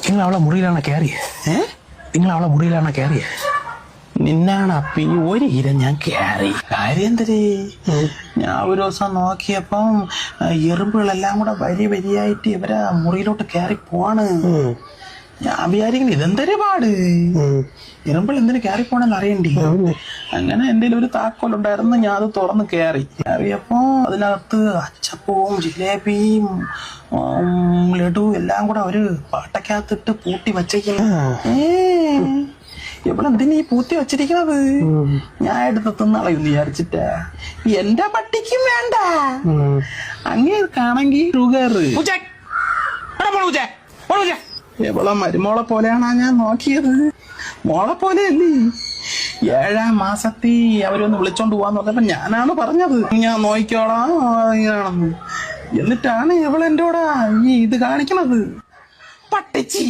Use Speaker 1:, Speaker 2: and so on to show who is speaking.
Speaker 1: നിങ്ങൾ അവളെ മുറിയിലാണ് കയറിയേ? നിങ്ങൾ അവളെ മുറിയിലാണ് കയറിയേ?
Speaker 2: നിന്നാണ് അപ്പി ഒരു ഇര ഞാൻ കയറി. കാര്യം എന്തരേ, ഞാൻ ഒരു ദിവസം നോക്കിയപ്പം എറുമ്പുകളെല്ലാം കൂടെ വരിയായിട്ട് ഇവരെ മുറിയിലോട്ട് കയറി പോവാണ്. ഞാൻ വിചാരിക്കുന്നു ഇതെന്തൊരു പാട്, എറുമ്പിൾ എന്തിനു കയറി പോണെന്ന് അറിയണ്ടേ. അങ്ങനെ എന്റെ ഒരു താക്കോലുണ്ടായിരുന്നു, ഞാൻ അത് തുറന്ന് കയറിയപ്പോ അതിനകത്ത് അച്ചപ്പവും ജിലേബിയും ലഡു എല്ലാം കൂടെ ഒരു പാട്ടക്കകത്തിട്ട് പൂട്ടി വച്ചേക്കുന്നു. എവിടെന്തിനീ പൂത്തി വച്ചിരിക്കുന്നത്? ഞാൻ എടുത്ത് തിന്നളയും വിചാരിച്ചിട്ടാ. എന്റെ പട്ടിക്കും വേണ്ട, അങ്ങേർക്കാണെങ്കി ഷുഗർ. എവളെ മരുമോളെ പോലെയാണാ ഞാൻ നോക്കിയത്? മോളെ പോലെ അല്ലേ. 7-ാം മാസത്തിൽ അവരൊന്ന് വിളിച്ചോണ്ട് പോവാന്ന് പറഞ്ഞപ്പോ ഞാനാണ് പറഞ്ഞത് ഞാൻ നോക്കിക്കോളാം ഇങ്ങനെയാണെന്ന്. എന്നിട്ടാണ് ഇവളെന്റെ കൂടെ ഈ ഇത് കാണിക്കണത്. പട്ടിച്ചി.